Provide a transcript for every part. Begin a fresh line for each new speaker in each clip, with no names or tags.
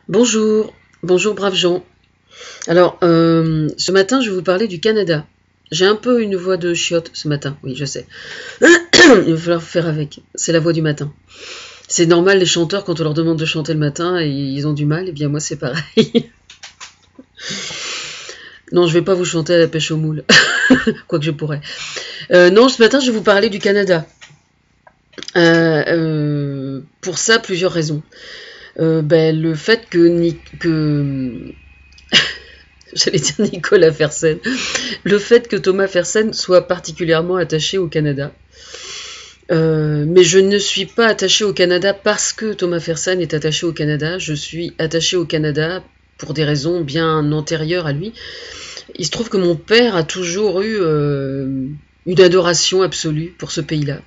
Bonjour, bonjour braves gens. Alors, ce matin, je vais vous parler du Canada. J'ai un peu une voix de chiotte ce matin, oui, je sais. Il va falloir faire avec, c'est la voix du matin. C'est normal, les chanteurs, quand on leur demande de chanter le matin, et ils ont du mal, et bien moi c'est pareil. Non, je vais pas vous chanter à la pêche aux moules, quoique je pourrais. Non, ce matin, je vais vous parler du Canada. Pour ça, plusieurs raisons. Le fait que j'allais dire Nicolas Fersen, le fait que Thomas Fersen soit particulièrement attaché au Canada. Mais je ne suis pas attachée au Canada parce que Thomas Fersen est attaché au Canada. Je suis attachée au Canada pour des raisons bien antérieures à lui. Il se trouve que mon père a toujours eu une adoration absolue pour ce pays-là.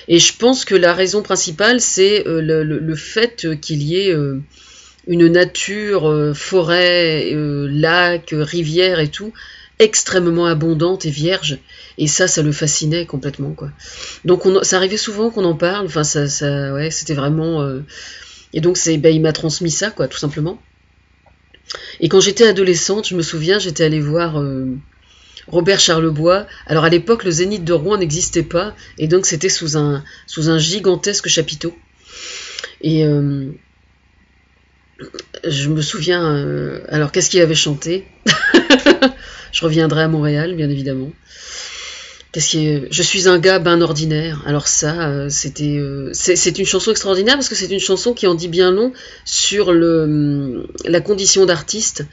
Et je pense que la raison principale, c'est le fait qu'il y ait une nature, forêt, lac, rivière et tout, extrêmement abondante et vierge. Et ça le fascinait complètement, quoi. Donc ça arrivait souvent qu'on en parle. Enfin, ouais, c'était vraiment. Et donc il m'a transmis ça, quoi, tout simplement. Et quand j'étais adolescente, je me souviens, j'étais allée voir Robert Charlebois. Alors à l'époque, le Zénith de Rouen n'existait pas, et donc c'était sous un gigantesque chapiteau. Et je me souviens. Alors qu'est-ce qu'il avait chanté? Je reviendrai à Montréal, bien évidemment. Je suis un gars ben ordinaire. Alors ça, c'est une chanson extraordinaire parce que c'est une chanson qui en dit bien long sur la condition d'artiste.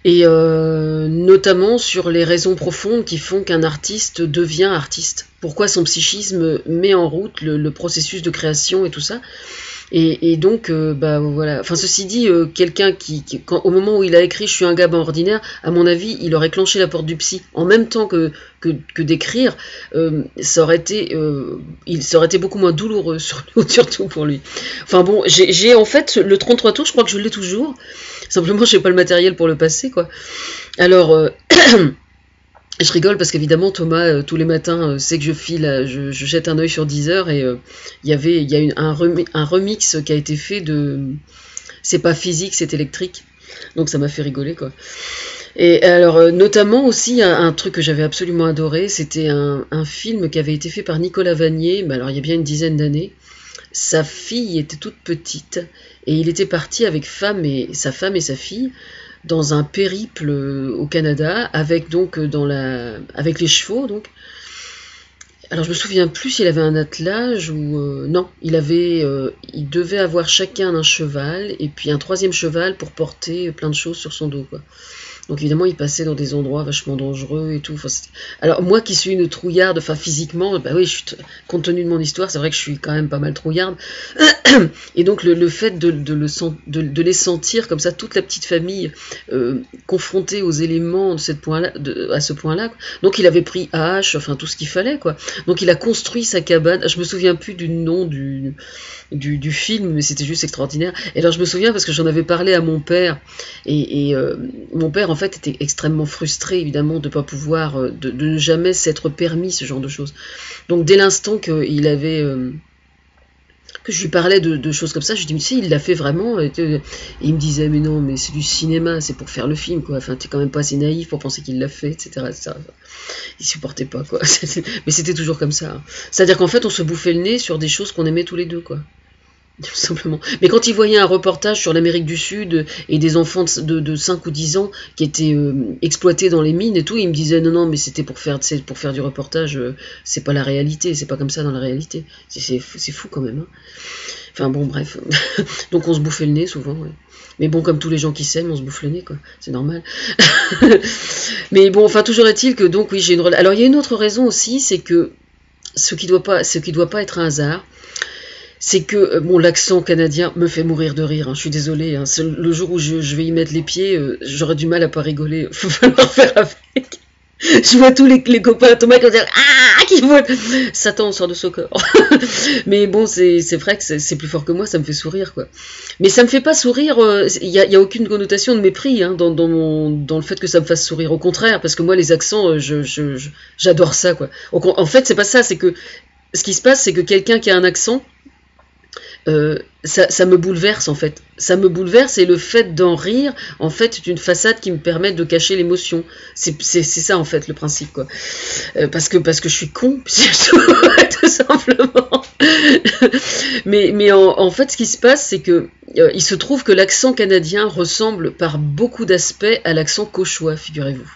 Et notamment sur les raisons profondes qui font qu'un artiste devient artiste. Pourquoi son psychisme met en route le processus de création et tout ça. Et donc, voilà. Enfin, ceci dit, quelqu'un au moment où il a écrit « Je suis un gars ben ordinaire », à mon avis, il aurait clenché la porte du psy en même temps que d'écrire. Ça aurait été beaucoup moins douloureux, surtout pour lui. Enfin bon, j'ai en fait le 33 tours, je crois que je l'ai toujours. Simplement, je n'ai pas le matériel pour le passer, quoi. Alors, je rigole parce qu'évidemment, Thomas, tous les matins, sait que je file, je jette un œil sur Deezer et il y a un remix qui a été fait de... C'est pas physique, c'est électrique. Donc ça m'a fait rigoler, quoi. Et alors, notamment aussi, un truc que j'avais absolument adoré, c'était un film qui avait été fait par Nicolas Vanier, mais alors il y a bien une dizaine d'années. Sa fille était toute petite et il était parti avec sa femme et sa fille dans un périple au Canada avec avec les chevaux donc. Alors je me souviens plus s'il avait un attelage ou non, il devait avoir chacun un cheval et puis un troisième cheval pour porter plein de choses sur son dos, quoi. Donc évidemment, il passait dans des endroits vachement dangereux et tout. Enfin, alors moi qui suis une trouillarde, enfin physiquement, bah oui, compte tenu de mon histoire, c'est vrai que je suis quand même pas mal trouillarde. Et donc le fait de les sentir comme ça, toute la petite famille confrontée aux éléments à ce point-là. Donc il avait pris hache, enfin tout ce qu'il fallait, quoi. Donc il a construit sa cabane. Je me souviens plus du nom du film, mais c'était juste extraordinaire. Et alors je me souviens parce que j'en avais parlé à mon père et mon père en fait était extrêmement frustré évidemment de pas pouvoir de ne jamais s'être permis ce genre de choses. Donc dès l'instant qu'il avait que je lui parlais de choses comme ça, je lui dis mais si il l'a fait vraiment, et il me disait mais non, mais c'est du cinéma, c'est pour faire le film, quoi. Enfin t'es quand même pas assez naïf pour penser qu'il l'a fait, etc. Il supportait pas, quoi. Mais c'était toujours comme ça, hein. C'est-à-dire qu'en fait on se bouffait le nez sur des choses qu'on aimait tous les deux, quoi. Tout simplement. Mais quand il voyait un reportage sur l'Amérique du Sud et des enfants de 5 ou 10 ans qui étaient exploités dans les mines et tout, il me disait non, mais c'était pour faire du reportage, c'est pas la réalité, c'est pas comme ça dans la réalité. C'est fou quand même, hein. Enfin bon, bref. Donc on se bouffait le nez souvent, ouais. Mais bon, comme tous les gens qui s'aiment, on se bouffe le nez, quoi. C'est normal. Mais bon, enfin, toujours est-il que donc, oui, j'ai une relation. Alors il y a une autre raison aussi, c'est que ce qui doit pas être un hasard, c'est que l'accent canadien me fait mourir de rire, hein. Je suis désolée, hein. Le jour où je vais y mettre les pieds, j'aurais du mal à pas rigoler. Faut falloir faire avec. Je vois tous les copains Thomas qui vont dire ah, qui vont Satan sort de son corps. Mais bon, c'est vrai que c'est plus fort que moi, ça me fait sourire, quoi. Mais ça me fait pas sourire. Il y a aucune connotation de mépris, hein, dans le fait que ça me fasse sourire. Au contraire, parce que moi les accents, j'adore ça, quoi. En fait, c'est pas ça, c'est que ce qui se passe, c'est que quelqu'un qui a un accent ça me bouleverse en fait. Ça me bouleverse et le fait d'en rire, en fait, c'est une façade qui me permet de cacher l'émotion. C'est ça en fait le principe quoi. Parce que je suis con, tout simplement. mais en fait, ce qui se passe, c'est que il se trouve que l'accent canadien ressemble par beaucoup d'aspects à l'accent cauchois, figurez-vous.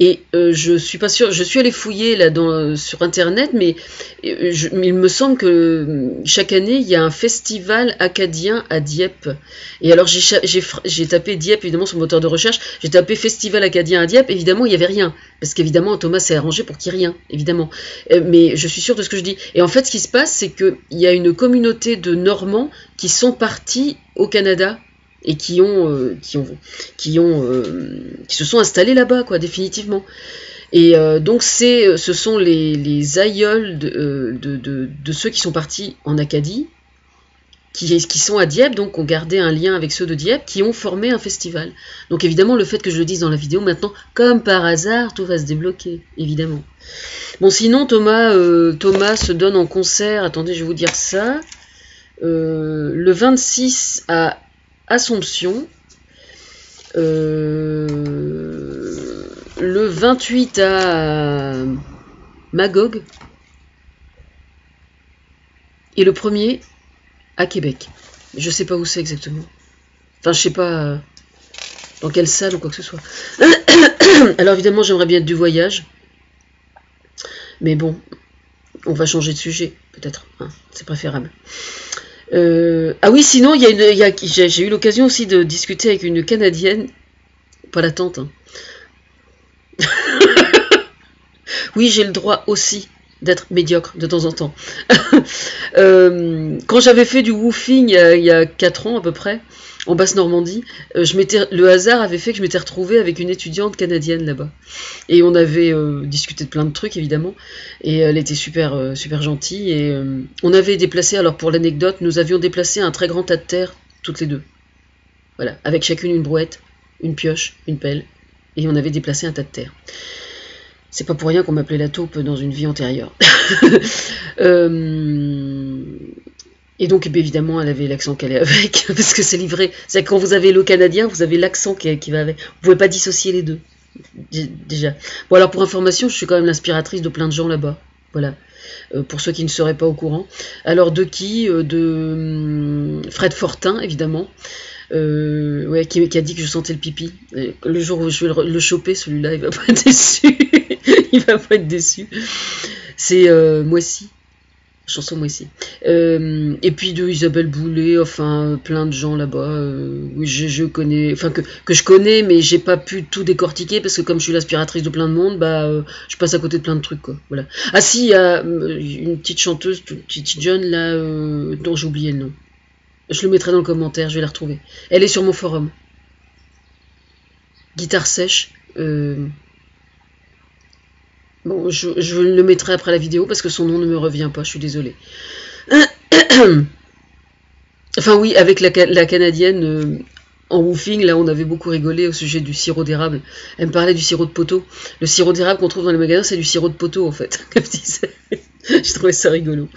Et je suis pas sûre, je suis allée fouiller là sur internet, mais il me semble que chaque année il y a un festival acadien à Dieppe. Et alors j'ai tapé Dieppe évidemment sur le moteur de recherche, j'ai tapé festival acadien à Dieppe, évidemment il n'y avait rien, parce qu'évidemment Thomas s'est arrangé pour qu'il n'y ait rien, évidemment. Mais je suis sûre de ce que je dis. Et en fait ce qui se passe, c'est qu'il y a une communauté de Normands qui sont partis au Canada et qui se sont installés là-bas, quoi, définitivement. Et donc ce sont les aïeuls de ceux qui sont partis en Acadie, qui sont à Dieppe, donc ont gardé un lien avec ceux de Dieppe, qui ont formé un festival. Donc évidemment, le fait que je le dise dans la vidéo maintenant, comme par hasard, tout va se débloquer, évidemment. Bon, sinon, Thomas se donne en concert, attendez, je vais vous dire ça, le 26 à Assomption, le 28 à Magog et le 1er à Québec. Je sais pas où c'est exactement. Enfin, je sais pas dans quelle salle ou quoi que ce soit. Alors évidemment, j'aimerais bien être du voyage. Mais bon, on va changer de sujet, peut-être. Hein, c'est préférable. Ah oui, sinon, j'ai eu l'occasion aussi de discuter avec une Canadienne, pas la tante. Hein. Oui, j'ai le droit aussi d'être médiocre de temps en temps. Quand j'avais fait du woofing il y a 4 ans à peu près, en Basse-Normandie, le hasard avait fait que je m'étais retrouvée avec une étudiante canadienne là-bas. Et on avait discuté de plein de trucs, évidemment. Et elle était super, super gentille. Et on avait déplacé, alors pour l'anecdote, nous avions déplacé un très grand tas de terre, toutes les deux. Voilà, avec chacune une brouette, une pioche, une pelle. Et on avait déplacé un tas de terre. C'est pas pour rien qu'on m'appelait la taupe dans une vie antérieure. Et donc, évidemment, elle avait l'accent qu'elle est avec, parce que c'est livré. C'est-à-dire que quand vous avez le canadien, vous avez l'accent qui va avec. Vous pouvez pas dissocier les deux, déjà. Bon, alors pour information, je suis quand même l'inspiratrice de plein de gens là-bas. Voilà. Pour ceux qui ne seraient pas au courant. Alors, de qui De Fred Fortin, évidemment. Ouais, qui a dit que je sentais le pipi. Le jour où je vais le choper, celui-là, il va pas être déçu. Il va pas être déçu. C'est moi aussi. Chanson moi ici. Et puis de Isabelle Boulay, enfin plein de gens là-bas. Je connais, enfin que je connais, mais j'ai pas pu tout décortiquer parce que comme je suis l'aspiratrice de plein de monde, je passe à côté de plein de trucs quoi. Voilà. Ah si, il y a une petite chanteuse, une petite jeune là, dont j'ai oublié le nom. Je le mettrai dans le commentaire, je vais la retrouver. Elle est sur mon forum. Guitare sèche. Bon, je le mettrai après la vidéo parce que son nom ne me revient pas, je suis désolée. Enfin oui, avec la Canadienne, en woofing, là on avait beaucoup rigolé au sujet du sirop d'érable. Elle me parlait du sirop de poteau. Le sirop d'érable qu'on trouve dans les magasins, c'est du sirop de poteau en fait, comme je disais. Je trouvais ça rigolo.